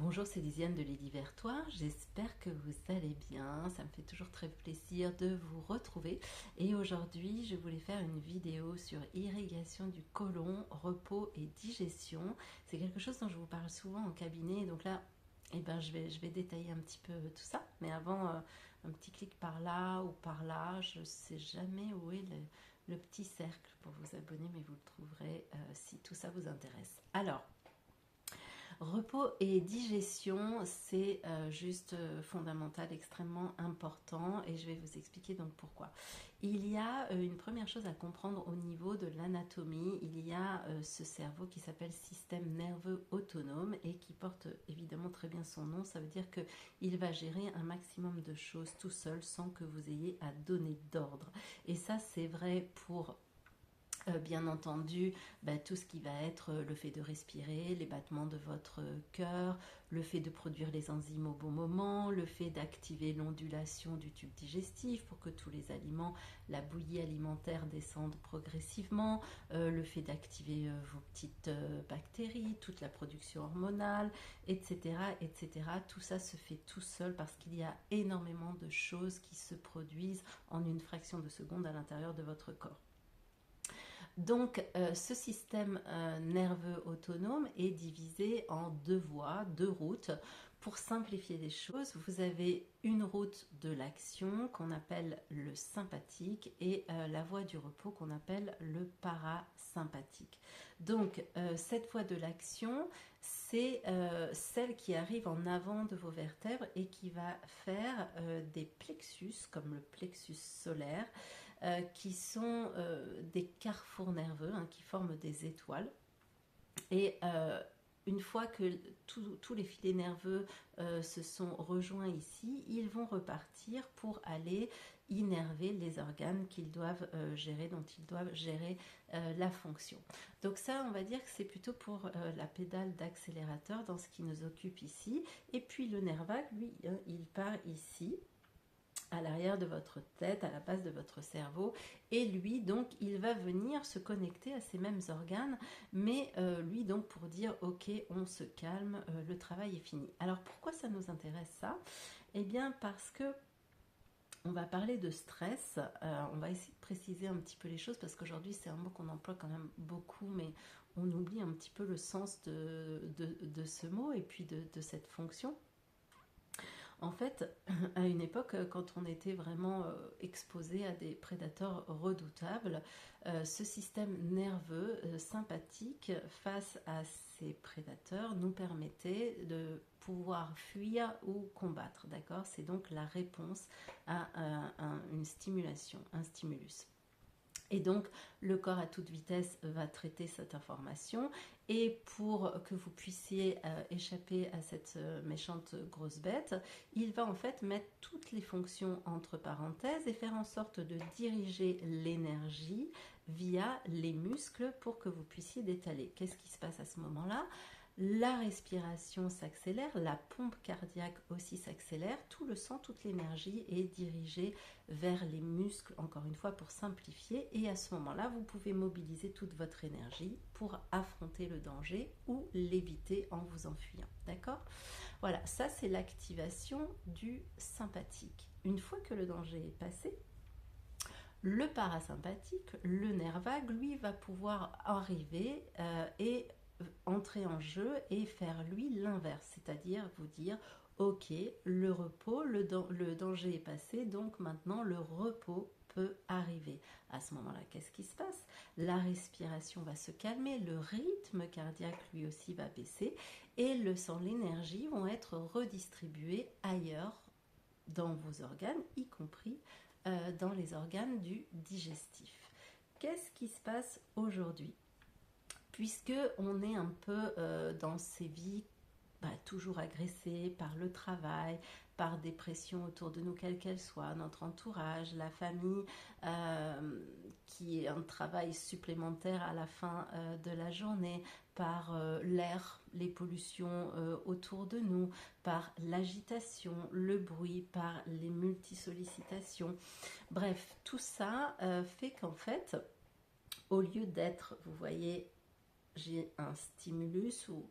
Bonjour, c'est Lisiane de Lady Vertois. J'espère que vous allez bien. Ça me fait toujours très plaisir de vous retrouver. Et aujourd'hui, je voulais faire une vidéo sur irrigation du côlon, repos et digestion. C'est quelque chose dont je vous parle souvent en cabinet. Donc là, je vais détailler un petit peu tout ça. Mais avant, un petit clic par là ou par là. Je ne sais jamais où est le petit cercle pour vous abonner, mais vous le trouverez si tout ça vous intéresse. Alors, repos et digestion, c'est juste fondamental, extrêmement important et je vais vous expliquer donc pourquoi. Il y a une première chose à comprendre au niveau de l'anatomie, il y a ce cerveau qui s'appelle système nerveux autonome et qui porte évidemment très bien son nom, ça veut dire qu'il va gérer un maximum de choses tout seul sans que vous ayez à donner d'ordre. Et ça c'est vrai pour bien entendu, tout ce qui va être le fait de respirer, les battements de votre cœur, le fait de produire les enzymes au bon moment, le fait d'activer l'ondulation du tube digestif pour que tous les aliments, la bouillie alimentaire descende progressivement, le fait d'activer vos petites bactéries, toute la production hormonale, etc., etc. Tout ça se fait tout seul parce qu'il y a énormément de choses qui se produisent en une fraction de seconde à l'intérieur de votre corps. Donc, ce système nerveux autonome est divisé en deux voies, deux routes. Pour simplifier les choses, vous avez une route de l'action qu'on appelle le sympathique et la voie du repos qu'on appelle le parasympathique. Donc, cette voie de l'action, c'est celle qui arrive en avant de vos vertèbres et qui va faire des plexus, comme le plexus solaire, qui sont des carrefours nerveux qui forment des étoiles. Et une fois que tous les filets nerveux se sont rejoints ici, ils vont repartir pour aller innerver les organes qu'ils doivent gérer, dont ils doivent gérer la fonction. Donc ça, on va dire que c'est plutôt pour la pédale d'accélérateur dans ce qui nous occupe ici. Et puis le nerf vague, lui, il part ici à l'arrière de votre tête, à la base de votre cerveau, et lui donc il va venir se connecter à ces mêmes organes, mais lui donc pour dire ok, on se calme, le travail est fini. Alors pourquoi ça nous intéresse ça? Eh bien parce que on va parler de stress, on va essayer de préciser un petit peu les choses parce qu'aujourd'hui c'est un mot qu'on emploie quand même beaucoup, mais on oublie un petit peu le sens de ce mot et puis de cette fonction. En fait, à une époque, quand on était vraiment exposé à des prédateurs redoutables, ce système nerveux sympathique face à ces prédateurs nous permettait de pouvoir fuir ou combattre. D'accord? C'est donc la réponse à une stimulation, un stimulus. Et donc, le corps à toute vitesse va traiter cette information. Et pour que vous puissiez échapper à cette méchante grosse bête, il va en fait mettre toutes les fonctions entre parenthèses et faire en sorte de diriger l'énergie via les muscles pour que vous puissiez détaler. Qu'est-ce qui se passe à ce moment-là? La respiration s'accélère, la pompe cardiaque aussi s'accélère, tout le sang, toute l'énergie est dirigée vers les muscles, encore une fois pour simplifier, et à ce moment-là, vous pouvez mobiliser toute votre énergie pour affronter le danger ou l'éviter en vous enfuyant. D'accord? Voilà, ça c'est l'activation du sympathique. Une fois que le danger est passé, le parasympathique, le nerf vague, lui, va pouvoir arriver et entrer en jeu et faire lui l'inverse, c'est-à-dire vous dire ok, le repos, le danger est passé, donc maintenant le repos peut arriver. À ce moment-là, qu'est-ce qui se passe? La respiration va se calmer, le rythme cardiaque lui aussi va baisser et le sang, l'énergie vont être redistribués ailleurs dans vos organes, y compris dans les organes du digestif. Qu'est-ce qui se passe aujourd'hui? Puisque on est un peu dans ces vies toujours agressées par le travail, par des pressions autour de nous, quelles qu'elles soient, notre entourage, la famille, qui est un travail supplémentaire à la fin de la journée, par l'air, les pollutions autour de nous, par l'agitation, le bruit, par les multisollicitations. Bref, tout ça fait qu'en fait, au lieu d'être, vous voyez, j'ai un stimulus ou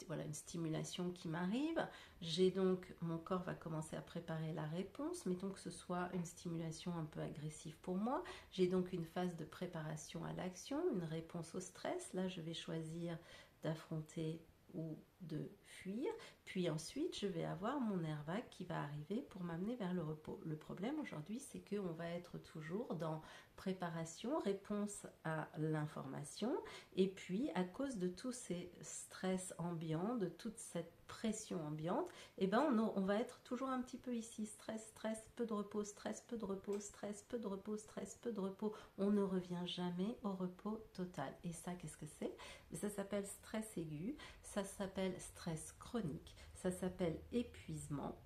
voilà, une stimulation qui m'arrive. J'ai donc, mon corps va commencer à préparer la réponse. Mettons que ce soit une stimulation un peu agressive pour moi. J'ai donc une phase de préparation à l'action, une réponse au stress. Là, je vais choisir d'affronter ou de fuir. Puis ensuite, je vais avoir mon nerf vague qui va arriver pour m'amener vers le repos. Le problème aujourd'hui, c'est qu'on va être toujours dans préparation, réponse à l'information. Et puis, à cause de tous ces stress ambiants, de toute cette pression ambiante, eh ben on va être toujours un petit peu ici. Stress, stress, peu de repos, stress, peu de repos, stress, peu de repos, stress, peu de repos. On ne revient jamais au repos total. Et ça, qu'est-ce que c'est? Ça s'appelle stress aigu, ça s'appelle stress chronique, ça s'appelle épuisement.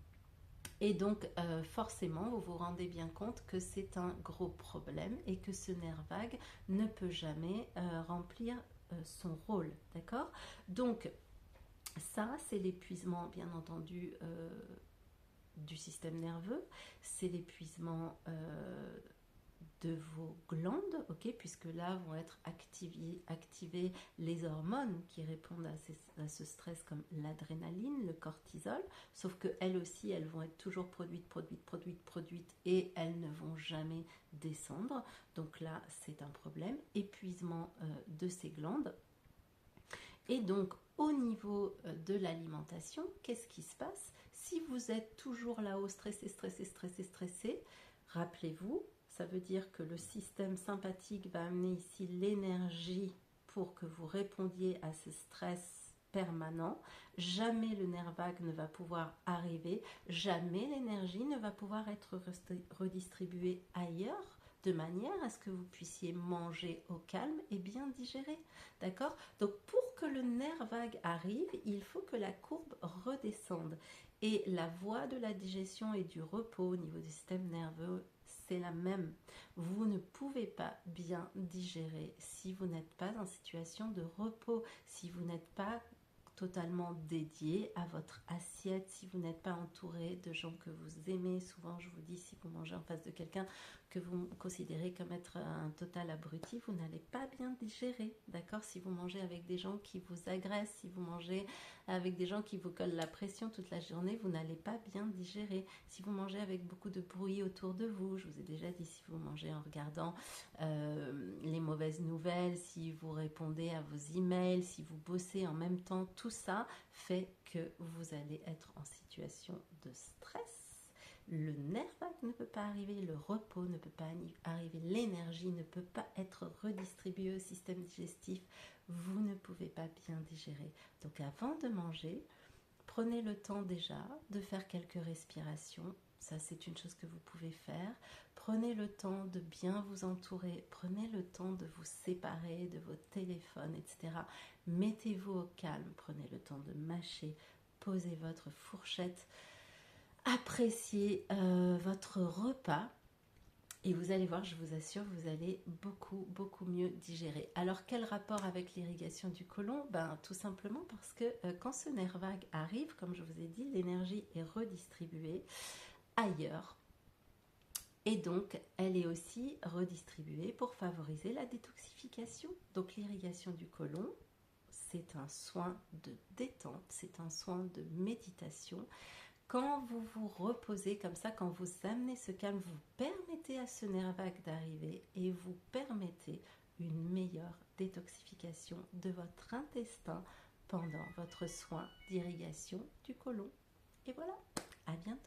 Et donc, forcément, vous vous rendez bien compte que c'est un gros problème et que ce nerf vague ne peut jamais remplir son rôle, d'accord? Donc, ça, c'est l'épuisement, bien entendu, du système nerveux, c'est l'épuisement de vos glandes, ok, puisque là vont être activées les hormones qui répondent à ce stress comme l'adrénaline, le cortisol, sauf que elles aussi, elles vont être toujours produites et elles ne vont jamais descendre. Donc là, c'est un problème, épuisement de ces glandes. Et donc, au niveau de l'alimentation, qu'est-ce qui se passe? Si vous êtes toujours là-haut, stressé, rappelez-vous, ça veut dire que le système sympathique va amener ici l'énergie pour que vous répondiez à ce stress permanent. Jamais le nerf vague ne va pouvoir arriver, jamais l'énergie ne va pouvoir être redistribuée ailleurs de manière à ce que vous puissiez manger au calme et bien digérer. D'accord? Donc pour que le nerf vague arrive, il faut que la courbe redescende. Et la voie de la digestion et du repos au niveau du système nerveux, c'est la même. Vous ne pouvez pas bien digérer si vous n'êtes pas en situation de repos, si vous n'êtes pas totalement dédié à votre assiette, si vous n'êtes pas entouré de gens que vous aimez. Souvent, je vous dis, si vous mangez en face de quelqu'un que vous considérez comme être un total abruti, vous n'allez pas bien digérer, d'accord? Si vous mangez avec des gens qui vous agressent, si vous mangez avec des gens qui vous collent la pression toute la journée, vous n'allez pas bien digérer. Si vous mangez avec beaucoup de bruit autour de vous, je vous ai déjà dit, si vous mangez en regardant les mauvaises nouvelles, si vous répondez à vos emails, si vous bossez en même temps, tout ça fait que vous allez être en situation de stress. Le nerf vague ne peut pas arriver, le repos ne peut pas arriver, l'énergie ne peut pas être redistribuée au système digestif. Vous ne pouvez pas bien digérer. Donc avant de manger, prenez le temps déjà de faire quelques respirations. Ça, c'est une chose que vous pouvez faire. Prenez le temps de bien vous entourer. Prenez le temps de vous séparer de vos téléphones, etc. Mettez-vous au calme. Prenez le temps de mâcher. Posez votre fourchette. Appréciez votre repas. Et vous allez voir, je vous assure, vous allez beaucoup mieux digérer. Alors, quel rapport avec l'irrigation du côlon? Ben, tout simplement parce que quand ce nerf vague arrive, comme je vous ai dit, l'énergie est redistribuée ailleurs. Et donc, elle est aussi redistribuée pour favoriser la détoxification. Donc, l'irrigation du côlon, c'est un soin de détente, c'est un soin de méditation. Quand vous vous reposez comme ça, quand vous amenez ce calme, vous permettez à ce nerf vague d'arriver et vous permettez une meilleure détoxification de votre intestin pendant votre soin d'irrigation du côlon. Et voilà, à bientôt.